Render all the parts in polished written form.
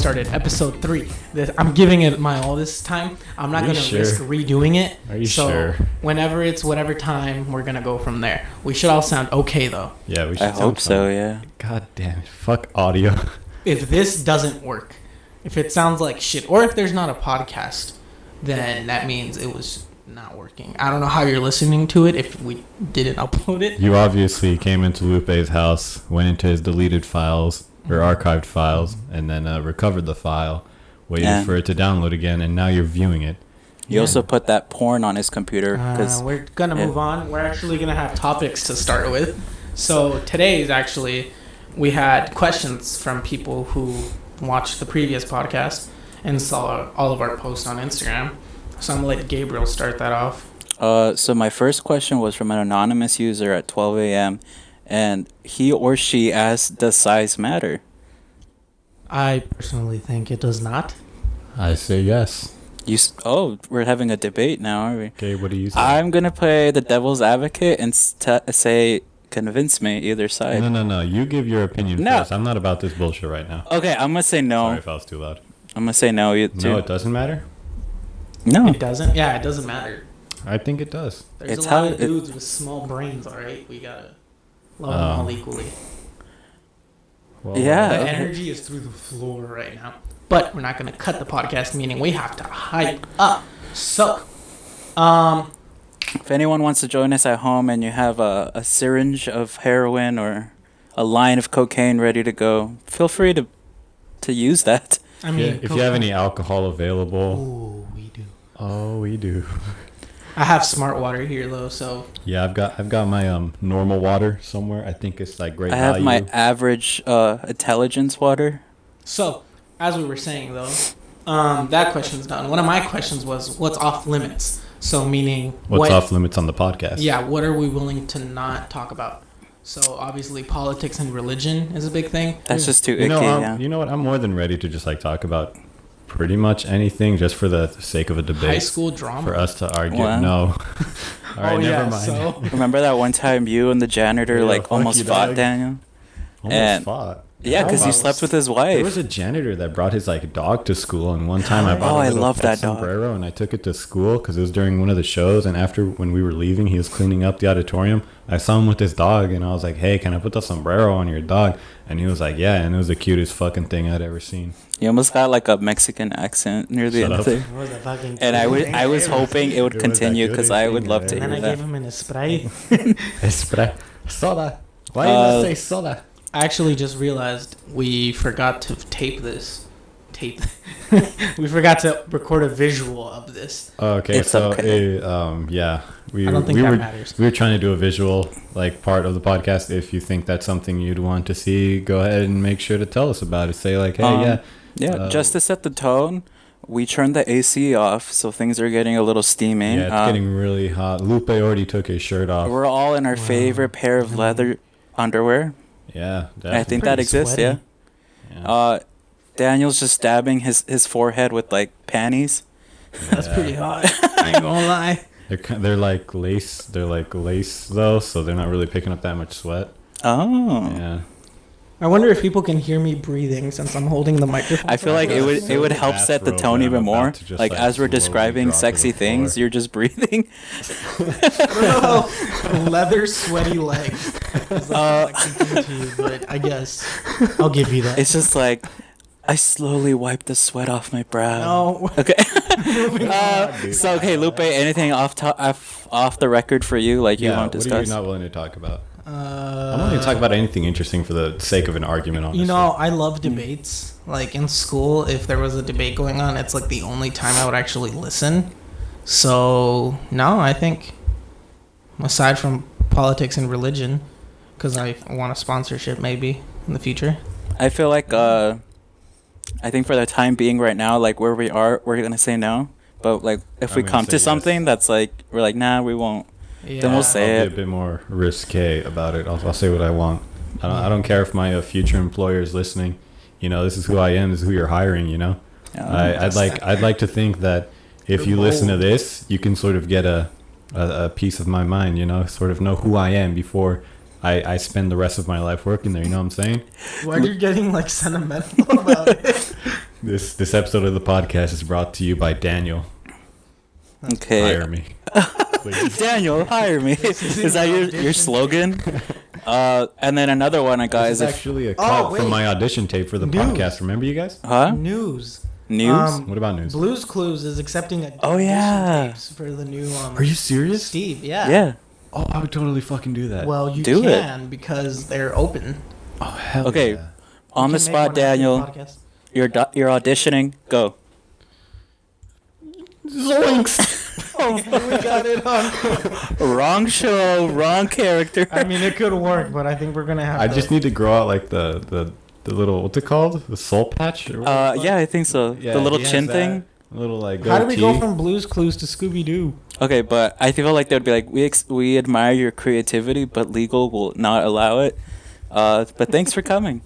started. Episode 3. I'm giving it my all this time. I'm not going to risk redoing it. Are you sure? Whenever it's whatever time, we're going to go from there. We should all sound okay, though. Yeah, we should. I hope so, yeah. God damn it. Fuck audio. If this doesn't work, if it sounds like shit, or if there's not a podcast, then that means it was not working. I don't know how you're listening to it if we didn't upload it. You obviously came into Lupe's house, went into his deleted files or archived files, and then recovered the file, waited for it to download again, and now you're viewing it. He also put that porn on his computer. We're going to move on. We're actually going to have topics to start with. So today is actually, we had questions from people who watched the previous podcast and saw all of our posts on Instagram. So I'm going to let Gabriel start that off. So my first question was from an anonymous user at 12 a.m. And he or she asked, does size matter? I personally think it does not. I say yes. We're having a debate now, aren't we? Okay, what do you say? I'm going to play the devil's advocate and say convince me either side. No. You give your opinion first. I'm not about this bullshit right now. Okay, I'm going to say no. Sorry if I was too loud. I'm going to say no. No, it doesn't matter? No. It doesn't? Yeah, it doesn't matter. I think it does. There's a lot of dudes with small brains, all right? We got to love them all equally. Well, yeah. The energy is through the floor right now. But we're not going to cut the podcast, meaning we have to hype up. So, if anyone wants to join us at home and you have a syringe of heroin or a line of cocaine ready to go, feel free to use that. I mean, if you have any alcohol available. Oh, we do. Oh, we do. I have smart water here though, so yeah, I've got my normal water somewhere. I think it's like great value. I have my average intelligence water. So, as we were saying though, that question's done. One of my questions was, what's off limits? So meaning, what's off limits on the podcast? Yeah, what are we willing to not talk about? So obviously, politics and religion is a big thing. That's just too icky. You know what? I'm more than ready to just like talk about pretty much anything just for the sake of a debate. High school drama for us to argue. Wow. No. All right, never mind. So remember that one time you and the janitor almost fought, Daniel? Almost fought. Yeah, because you slept with his wife. There was a janitor that brought his dog to school, and one time I bought a little pet sombrero, and I took it to school because it was during one of the shows. And after, when we were leaving, he was cleaning up the auditorium. I saw him with his dog, and I was like, "Hey, can I put the sombrero on your dog?" And he was like, "Yeah," and it was the cutest fucking thing I'd ever seen. You almost got like a Mexican accent near the end of it. And I was hoping it would continue because I would love to hear that. And then I gave him an spray. Spray. Soda. Why did you say soda? I actually just realized we forgot to tape this. We forgot to record a visual of this. Okay, it's okay. Yeah. I don't think that matters. We were trying to do a visual part of the podcast. If you think that's something you'd want to see, go ahead and make sure to tell us about it. Say like, hey, just to set the tone, we turned the AC off, so things are getting a little steamy. Yeah, it's getting really hot. Lupe already took his shirt off. We're all in our favorite pair of leather underwear. Yeah, definitely. I think that exists, sweaty. Yeah. Daniel's just dabbing his forehead with like panties. That's pretty hot. I ain't gonna lie. They're like lace. They're like lace though, so they're not really picking up that much sweat. Oh. Yeah. I wonder if people can hear me breathing since I'm holding the microphone. I feel like it would help set the tone even more. Like as we're describing sexy things, you're just breathing. No, leather sweaty legs. But I guess I'll give you that. It's just like I slowly wipe the sweat off my brow. No. Okay. So okay, Lupe, anything off the record for you? Like you want to discuss? What are you not willing to talk about? I'm willing to talk about anything interesting for the sake of an argument, honestly. You know, I love debates. Like in school, if there was a debate going on, it's like the only time I would actually listen. So, no, I think, aside from politics and religion, because I want a sponsorship maybe in the future. I feel like, I think for the time being right now, like where we are, we're going to say no. But like if we come to something that's like, we're like, nah, we won't. Yeah. Then we'll say I'll be a bit more risque about it. I'll say what I want. I don't care if my future employer is listening. You know, this is who I am. This is who you're hiring. You know, I'd like to think that if you listen to this, you can sort of get a piece of my mind. You know, sort of know who I am before I spend the rest of my life working there. You know what I'm saying? Why are you getting like sentimental about it? This episode of the podcast is brought to you by Daniel. Okay. Hire me. Please. Daniel, hire me. Is that your slogan? And then another one I got This is is actually a cut from my audition tape for the podcast. Remember, you guys? huh? News. News? What about news? Blues Clues is accepting Oh, yeah. tapes for the new. Are you serious? Steve? Yeah. Yeah. Oh, I would totally fucking do that. Well, you Do can because they're open. Oh, hell Okay. yeah. On the You can make spot, one after the Daniel. podcast. You're auditioning. Go. Zoinks! Oh, we got it on. Wrong show, wrong character. I mean, it could work, but I think we're gonna have. I to... just need to grow out like the little, what's it called? The soul patch? Or what? Yeah, I think so. Yeah, the little he has chin that. thing. A little like How do we go goatee. from Blues Clues to Scooby Doo? Okay, but I feel like they'd be like, we admire your creativity, but legal will not allow it. But thanks for coming.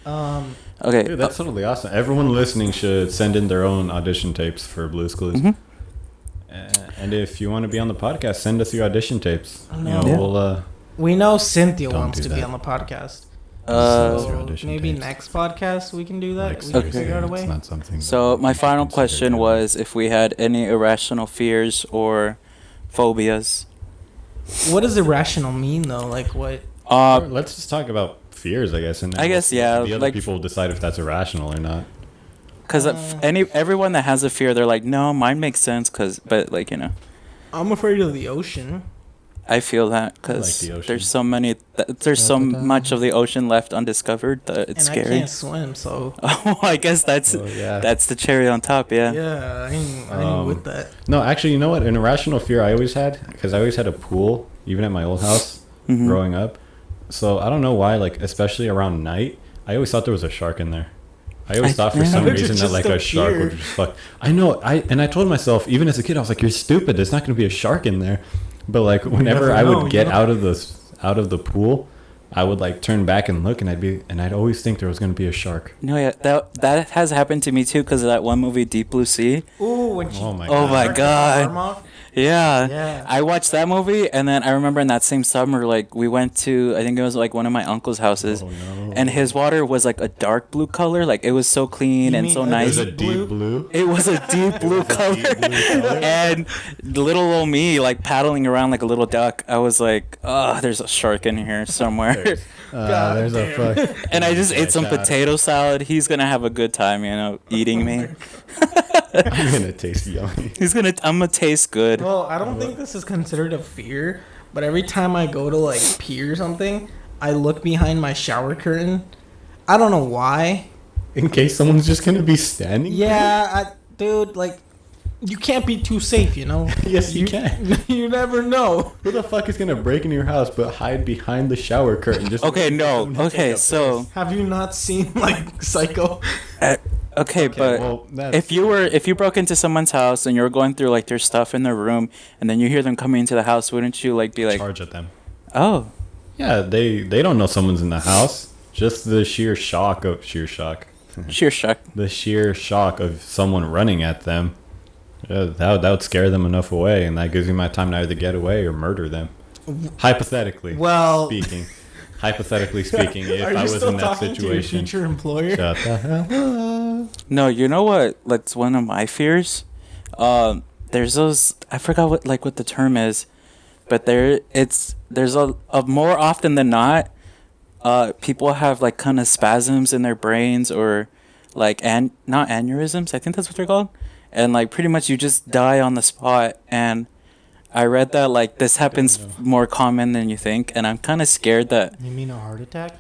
Okay. Dude, that's totally awesome. Everyone listening should send in their own audition tapes for Blue's Clues. Mhm. And if you want to be on the podcast, send us your audition tapes. No. You know, Yeah. we'll We know Cynthia Don't wants do to be that. on the podcast. send us your So audition maybe tapes. next podcast we can do that. Like, We can seriously, figure out a it's way. not something. So that my we final consider question doing. was if we had any irrational fears or phobias. What does irrational mean though? Like what? Let's just talk about fears, I guess. And then I guess, yeah, the other like- people will decide if that's irrational or not. Because everyone that has a fear, they're like, no, mine makes sense. But like I'm afraid of the ocean. I feel that I like because the ocean. there's so many, there's so much of the ocean left undiscovered that it's and I scary. can't swim, so Oh, I guess that's Oh, yeah. that's the cherry on top. Yeah. yeah, I ain't with that. No, actually, you know what? An irrational fear I always had, because I always had a pool, even at my old house, Mhm. growing up. So I don't know why, like, especially around night, I always thought there was a shark in there. I always thought for yeah. some It would reason that just like a shark appear. would just fuck. I know. I told myself even as a kid, I was like, "You're stupid. There's not going to be a shark in there." But like whenever never I would know, get you know? out of the pool, I would like turn back and look, and I'd always think there was going to be a shark. No, yeah, that has happened to me too because of that one movie, Deep Blue Sea. Ooh, when she Oh my Oh god. my cut her God. arm off. Yeah. Yeah. I watched that movie, and then I remember in that same summer, like we went to, I think it was like one of my uncle's houses, Oh, no. and his water was like a dark blue color, like it was so clean You and mean so a It nice. was a Blue? deep blue. It was a deep blue color. deep blue color. And little old me, like paddling around like a little duck, I was like, oh, there's a shark in here somewhere. God There's a damn. fuck. And I just ate some God. potato salad. He's gonna have a good time, eating me. I'm gonna taste yummy. I'm gonna taste good. Well, I don't think this is considered a fear, but every time I go to like pee or something, I look behind my shower curtain. I don't know why. In case someone's just gonna be standing. Yeah, dude, like you can't be too safe, you know. Yes, you can. You never know. Who the fuck is gonna break into your house but hide behind the shower curtain? Just Okay, no. Someone to take Okay, up so Have you not seen like Psycho? okay, but well, that's- if you broke into someone's house and you were going through like their stuff in their room, and then you hear them coming into the house, wouldn't you like be like, charge at them. oh, Yeah, they don't know someone's in the house. Just the sheer shock, sheer shock. the sheer shock of someone running at them. That would scare them enough away, and that gives you my time to either get away or murder them. Hypothetically, Well, speaking, hypothetically speaking, if are you I was still in that talking to your situation, future employer? shut the hell up. No, you know what? That's one of my fears. There's those. I forgot what the term is, but there's a more often than not, people have like kind of spasms in their brains or like not aneurysms. I think that's what they're called, and like pretty much you just die on the spot. And I read that like this happens more common than you think, and I'm kind of scared that You mean a heart attack?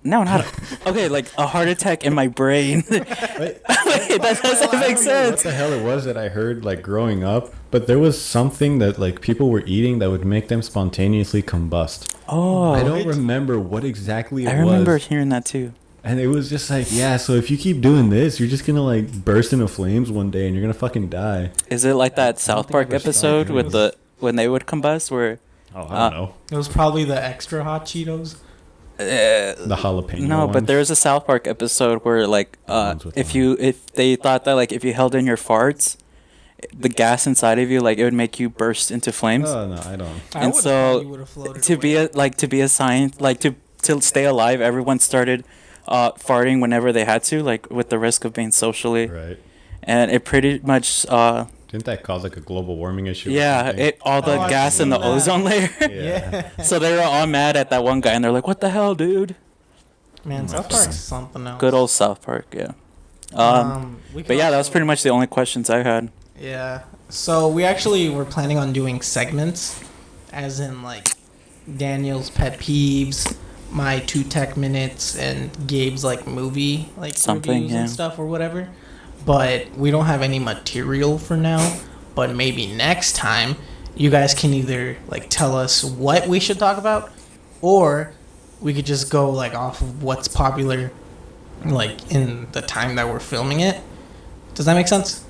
no, not okay, like a heart attack in my brain. Wait, that doesn't make What sense. the hell it was that I heard like growing up, but there was something that like people were eating that would make them spontaneously combust. Oh, I don't remember what exactly it I remember was. hearing that too. And it was just like, yeah, so if you keep doing this, you're just gonna like burst into flames one day and you're gonna fucking die. Is it like that South think Park I've ever episode started with doing when they would combust where Oh, I don't know. It was probably the extra hot Cheetos. The jalapeno no, but ones. there's a South Park episode where like ones with if they thought that like if you held in your farts, the gas inside of you like it would make you burst into flames. Oh no, I don't. I And would've so, thought you would've floated to be away. a science like to stay alive, everyone started farting whenever they had to, like with the risk of being socially. Right. And it pretty much Didn't that cause like a global warming issue? yeah, all the gas in the ozone layer. Yeah. So they were all mad at that one guy, and they're like, "What the hell, dude?" Man, South Park's something else. Good old South Park, yeah. But yeah, that was pretty much the only questions I had. Yeah. So we actually were planning on doing segments, as in like Daniel's pet peeves, my 2 tech minutes, and Gabe's like movie like Something, reviews and stuff or whatever. But we don't have any material for now. But maybe next time, you guys can either like tell us what we should talk about, or we could just go like off of what's popular, like in the time that we're filming it. Does that make sense?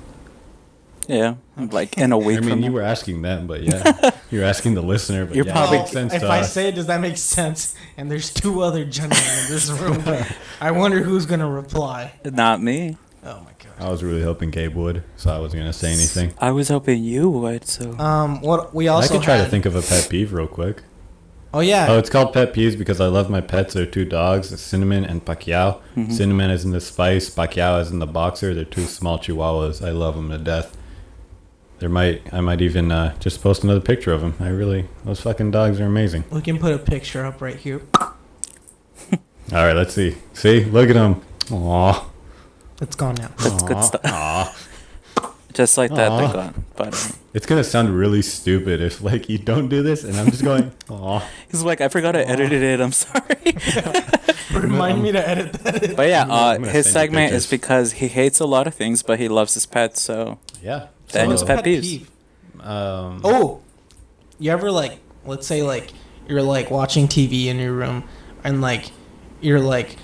Yeah, like in a week. I mean, from you now. were asking them, but yeah, you're asking the listener. But You're yeah, probably- it makes sense if to I us. say it, does that make sense? And there's 2 other gentlemen in this room. I wonder who's gonna reply. Not me. Oh my god. I was really hoping Gabe would, so I wasn't gonna say anything. I was hoping you would. So What we I also could try to had- think of a pet peeve real quick. Oh yeah. Oh, it's called Pet Peeves because I love my pets. They're 2 dogs, Cinnamon and Pacquiao. Cinnamon is in the spice, Pacquiao is in the boxer. They're 2 small chihuahuas. I love them to death. I might even just post another picture of them. Those fucking dogs are amazing. We can put a picture up right here. All right, let's see. See, look at them. Aw. It's gone now. that's good stuff. Aw. Just like that, Aw. they're gone. But It's gonna sound really stupid if like you don't do this, and I'm just going. Aw. he's like, I forgot I edited it. I'm sorry. Remind me to edit that. But yeah, I'm gonna his send you segment is pictures. because he hates a lot of things, but he loves his pets. So Yeah. Daniel's So, pet peeves. peeve. Um, Oh, you ever like, let's say like you're like watching TV in your room, and like you're like,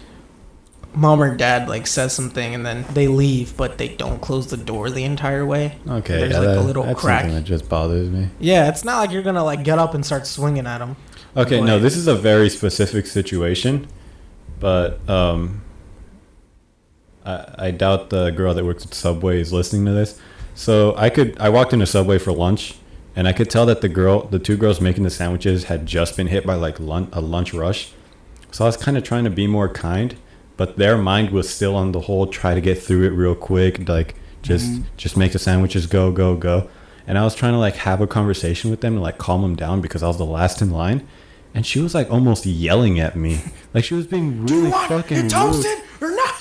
mom or dad like says something, and then they leave, but they don't close the door the entire way. Okay. There's yeah, like a little that's crack. something that just bothers me. Yeah, it's not like you're gonna like get up and start swinging at them. Okay, no, But- this is a very specific situation, but I doubt the girl that works at Subway is listening to this. So I walked into Subway for lunch, and I could tell that the 2 girls making the sandwiches had just been hit by like a lunch rush. So I was kind of trying to be more kind, but their mind was still on the whole try to get through it real quick, like just make the sandwiches go. And I was trying to like have a conversation with them and like calm them down because I was the last in line. And she was like almost yelling at me. Like she was being really fucking rude. toasted or not?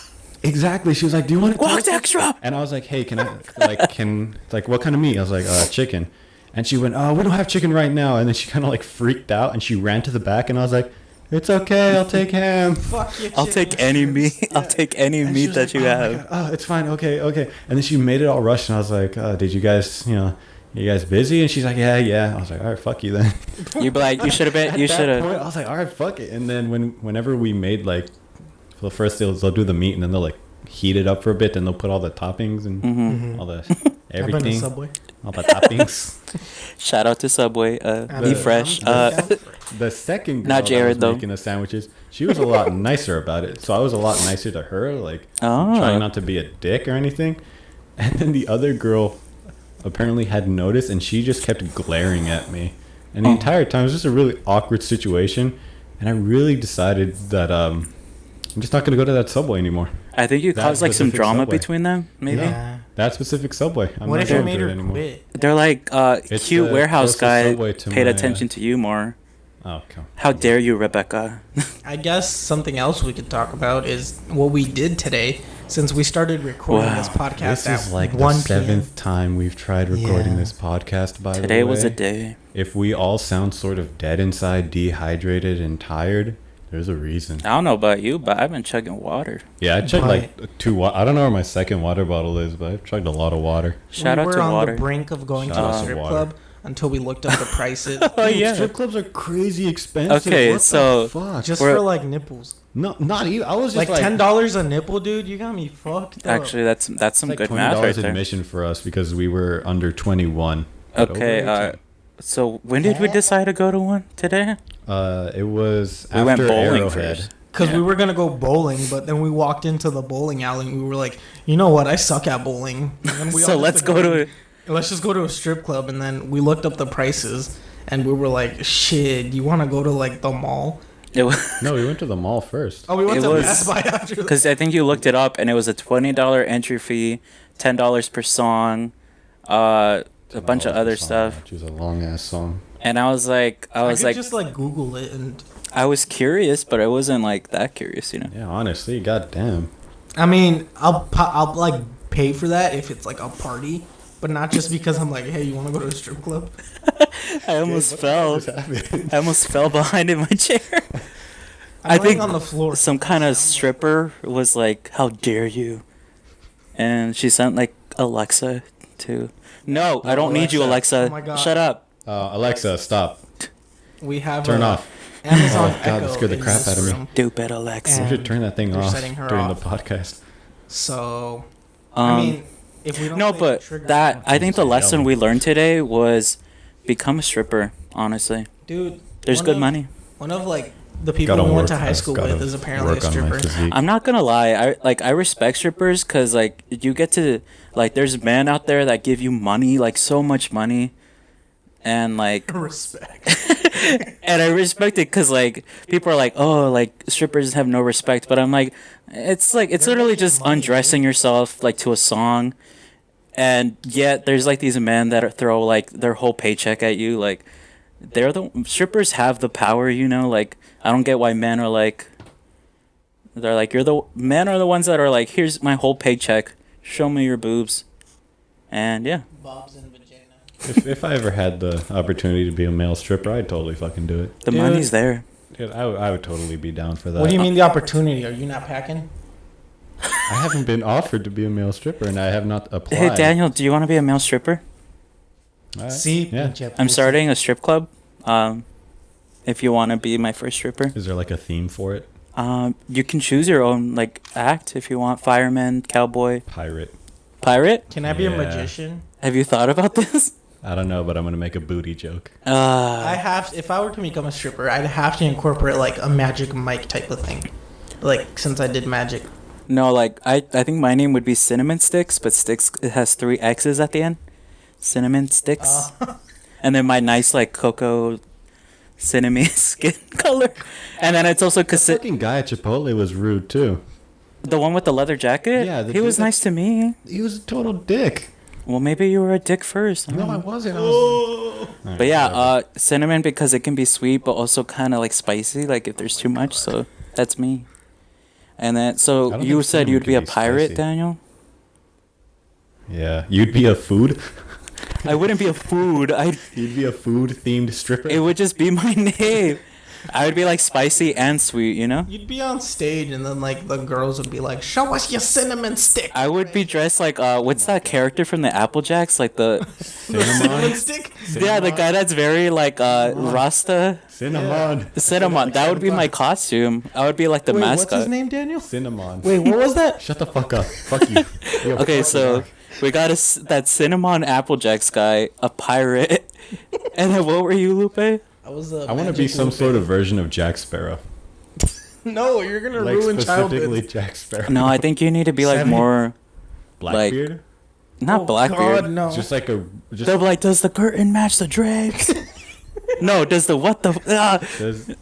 Exactly. She was like, "Do you want it What's toasted?" extra? And I was like, "Hey, can I like what kind of meat?" I was like, "Chicken." And she went, "Oh, we don't have chicken right now." And then she kind of like freaked out and she ran to the back. And I was like, "It's okay. I'll take ham." Fuck your I'll chicken take any meat. strips. I'll take any And she meat was that like, you "Oh my have. God. Oh, it's fine. Okay. And then she made it all rushed. And I was like, "Did you guys, you guys busy?" And she's like, yeah. I was like, "All right, fuck you then." You'd be like, you should have been. At You that should have. point, I was like, "All right, fuck it." And then whenever we made like, for the first they'll do the meat and then they'll like heat it up for a bit. Then they'll put all the toppings and all the I've been to everything, Subway. all the toppings. Shout out to Subway. Be fresh. The second girl Not Jared, that was though. making the sandwiches, she was a lot nicer about it. So I was a lot nicer to her, like Oh. trying not to be a dick or anything. And then the other girl apparently had noticed, and she just kept glaring at me. And the entire time, it was just a really awkward situation. And I really decided that I'm just not going to go to that Subway anymore. I think you That caused like some specific drama Subway. between them. Maybe Yeah. That specific Subway. I'm What not if you going made to it her anymore. quit? they're like It's cute the warehouse closest guy Subway to paid my, attention to you more. Oh, okay. How dare you, Rebecca? I guess something else we could talk about is what we did today, since we started recording Wow. this podcast This at is like the 1 p.m. 7th time we've tried recording Yeah. this podcast, by the way. Today was a day. If we all sound sort of dead inside, dehydrated, and tired, there's a reason. I don't know about you, but I've been chugging water. Yeah, I chugged Right. like 2 I don't know where my second water bottle is, but I've chugged a lot of water. Shout we out were to on water. the brink of going Shout to out a to strip water. club until we looked up the prices. Oh yeah. Strip clubs are crazy expensive. Okay, What so- the fuck? Just We're- for like nipples. No, not even. I was just Like $10 a nipple, dude. You got me fucked up. Actually, that's some like good $20 math right there. admission for us because we were under 21. But Okay. over 18. So when did we decide to go to one today? It was We went after bowling Arrowhead. first. Because Yeah. we were going to go bowling, but then we walked into the bowling alley and we were like, you know what? I suck at bowling. And then we So all let's just go to agreed, it. let's just go to a strip club. And then we looked up the prices and we were like, shit, you want to go to like the mall? It was No, we went to the mall first. Oh, we went It to was- Best Buy after that. because I think you looked it up, and it was a $20 entry fee, $10 per song, a bunch of other stuff. Which is a long ass song. And I was like, I could just like Google it and. I was curious, but I wasn't like that curious, you know. Yeah, honestly, goddamn. I mean, I'll like pay for that if it's like a party, but not just because I'm like, hey, you want to go to a strip club? I almost fell. I almost fell behind in my chair. I'm I think on the floor. Some kind of stripper was like, "How dare you?" And she sent like Alexa to. No, I don't need you, Alexa. Oh my God. Shut up. Alexa, stop. We have Turn off. Amazon Oh, God, Echo that scared the in crap this out of me. room. Stupid Alexa. We should turn that thing You're off setting her during off. the podcast. So, I mean, if we don't no, say but trigger that warning- I think the Yelling. lesson we learned today was become a stripper. Honestly, dude, there's one good of- money. One of like the people Gotta we went work- to high school gotta with is apparently a work on my stripper. physique. I'm not gonna lie. I respect strippers because like you get to like there's men out there that give you money, like so much money, and like Respect. and I respect it because like people are like, oh, like strippers have no respect, but I'm like, it's They're literally making just money, undressing yourself like to a song, and yet there's like these men that throw like their whole paycheck at you. Like they're the strippers have the power, you know. Like I don't get why men are like, they're like men are the ones that are like, here's my whole paycheck, show me your boobs, and yeah. Bob's and vagina. If I ever had the opportunity to be a male stripper, I'd totally fucking do it. The Dude. money's there. Dude, I would totally be down for that. What do you mean the opportunity? Are you not packing? I haven't been offered to be a male stripper, and I have not applied. Hey Daniel, do you want to be a male stripper? Alright, See, yeah. pinche I'm pussy. starting a strip club. If you want to be my first stripper, Is there like a theme for it? you can choose your own like act if you want. Fireman, cowboy, Pirate. pirate. Can I be a Yeah. magician? Have you thought about this? I don't know, but I'm gonna make a booty joke. I have. If I were to become a stripper, I'd have to incorporate like a magic mic type of thing. Like since I did magic. No, like I think my name would be Cinnamon Sticks, but Sticks it has 3 X's at the end. Cinnamon Sticks. And then my nice like cocoa cinnamon skin color. And then it's also The because fucking guy at Chipotle was rude too. the one with the leather jacket. Yeah, the he was dude that- nice to me. He was a total dick. Well, maybe you were a dick first. I don't No, I know. wasn't. I was... But yeah, cinnamon because it can be sweet, but also kind of like spicy. Like if there's too much, so that's me. And then I so don't you think said cinnamon you'd be a could be pirate, spicy. Daniel. Yeah, you'd be a food. I wouldn't be a food. You'd be a food-themed stripper. It would just be my name. I would be like spicy and sweet, you know. You'd be on stage and then like the girls would be like, "Show us your cinnamon stick." I would be dressed like what's that character from the Applejacks? Like the Cinnamon stick. yeah, the guy that's very like Rasta Cinnamon. Cinnamon. That would be my costume. I would be like the Wait, mascot. what's his name, Daniel? Cinnamon. Wait, what was that? Shut the fuck up. Fuck you. You're a Okay, fucking so dog. we got that Cinnamon Applejacks guy, a pirate, and then what were you, Lupe? I was. I want to be some sort of version of Jack Sparrow. No, you're gonna Like ruin specifically childhood. Jack Sparrow. No, I think you need to be like Seven. more Blackbeard. not Blackbeard. God, no. Just like a. Just They'll be like, does the curtain match the drapes? No, does the what the? does,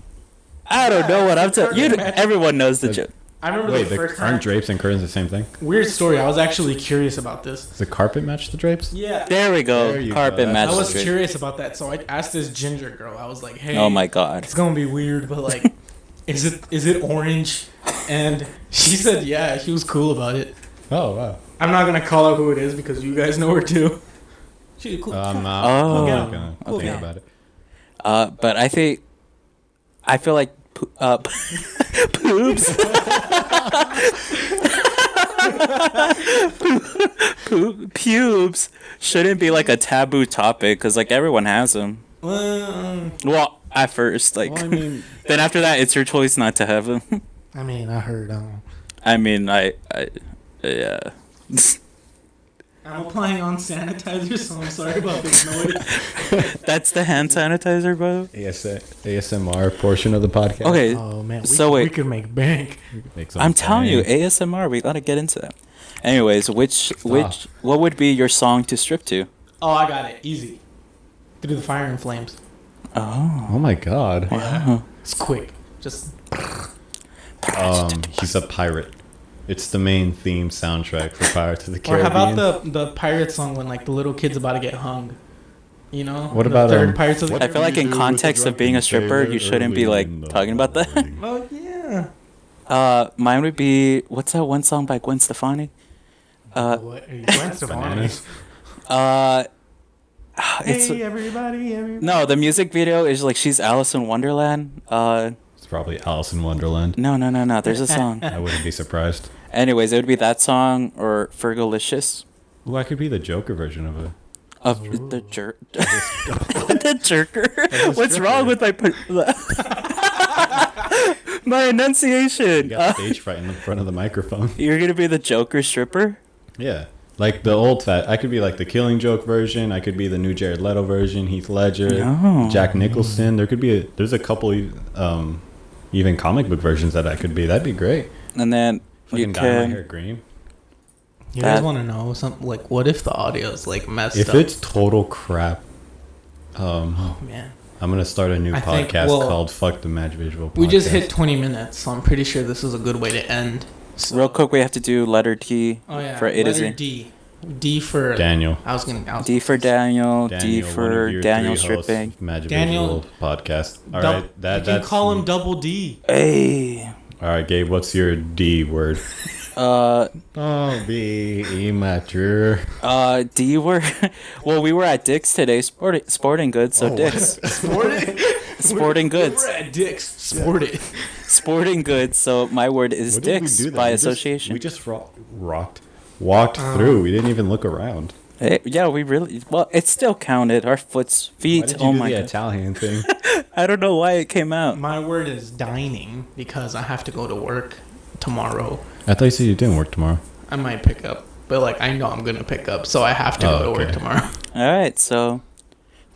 I don't know what I'm the telling you. curtain match- Everyone knows the joke. I remember wait, the first aren't time. drapes and curtains the same thing? Weird story. I was actually curious about this. Does the carpet match the drapes? Yeah. There we go. There you go. Carpet That's- match I the was drapes. curious about that, so I asked this ginger girl. I was like, "Hey, Oh my god. it's gonna be weird, but like, is it orange?" And she said, "Yeah." She was cool about it. Oh wow. I'm not gonna call out who it is because you guys know her too. She cool. I'm not. Oh. I'm not gonna Cool think guy. about it. But I feel like poops. Pubes shouldn't be like a taboo topic because like everyone has them. Well, at first, like, Well, I mean, then after that, it's your choice not to have them. I mean, I heard. I mean, yeah. I'm applying on sanitizer, so I'm sorry about this noise. That's the hand sanitizer, bro. ASMR portion of the podcast. Okay, Oh man, So wait. we could make bank. Make some I'm telling you, bang. ASMR. We gotta get into that. Anyways, what would be your song to strip to? Oh, I got it. Easy. Through the fire and flames. Oh, Oh my god. wow. It's quick. Just He's a pirate. It's the main theme soundtrack for Pirates of the or Caribbean. how about the pirate song when like the little kid's about to get hung? You know. What the about, third Pirates of the I feel like in context of being a stripper, you shouldn't be like talking about that. Oh yeah. Mine would be, what's that one song by Gwen Stefani? What are you Gwen Stefani? Bananas. It's Hey everybody. no, the music video is like she's Alice in Wonderland. It's probably Alice in Wonderland. No. There's a song. I wouldn't be surprised. Anyways, it would be that song or Fergalicious Ooh, I could be the Joker version of it. of the jerk. The jerker. What's wrong with my enunciation? You got stage fright in the front of the microphone. You're gonna be the Joker stripper. Yeah. Like the old fat. I could be like the Killing Joke version. I could be the new Jared Leto version. Heath Ledger. No. Jack Nicholson. There could be there's a couple even comic book versions that I could be. That'd be great. And then you Fucking dye my hair can. green. You guys want to know something? Like, what if the audio is like messed If up? it's total crap, Oh man. I'm gonna start a new I think, podcast well, called "Fuck the Magivisual." We just Podcast. hit 20 minutes, so I'm pretty sure this is a good way to end. So, Real quick, we have to do letter D oh yeah, for A to letter Z. D. D for Daniel. D for Daniel. D Daniel, one for of your Daniel three hosts, stripping. Magivisual Daniel- podcast. All Dou- right, you can call him Double D. Hey. All right, Gabe. What's your D word? Don't be immature. D were. Well, we were at Dick's today, sporting goods. So Dick's. Sporting goods. We're at Dick's. Sporting. Sporting goods. So my word is What did we Dick's do then? by We just- association. We just walked through. We didn't even look around. Yeah, we really. Well, it still counted. Our Why feet. did you Oh do my the god. Italian thing? I don't know why it came out. My word is dining because I have to go to work tomorrow. I thought you said you didn't work tomorrow. I might pick up, but like I know I'm gonna pick up, so I have to go to work okay. tomorrow. All right, so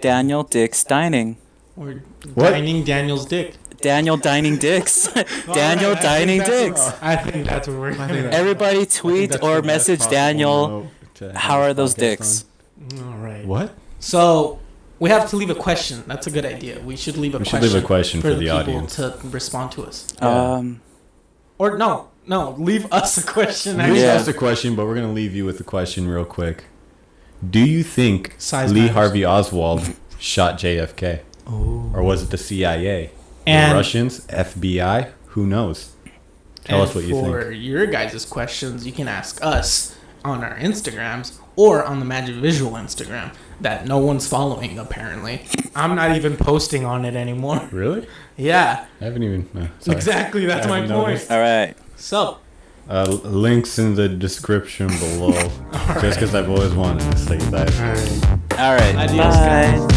Daniel Dick's dining. We're What? dining Daniel's dick. Daniel dining Dick's. Daniel dining Dick's. I think that's what we're gonna. Everybody tweet or message Daniel. How are those dicks? All right. What? So we have to leave a question. That's a good idea. We should leave a We should question. leave a question for the people audience. to respond to us. Yeah. Or no, leave us a question. We actually. Yeah. asked a question, but we're gonna leave you with a question real quick. Do you think Size Lee matters. Harvey Oswald shot JFK, or was it the CIA, And the Russians, FBI? Who knows? Tell us what you for think. your guys' questions, you can ask us on our Instagrams or on the Magivisual Instagram that no one's following, apparently. I'm not even posting on it anymore. Really? Yeah, I haven't even. Sorry. exactly. That's I my haven't point. noticed. All right. So, Links in the description below. Just because I've always wanted to say that. All right. Adios, guys. Bye.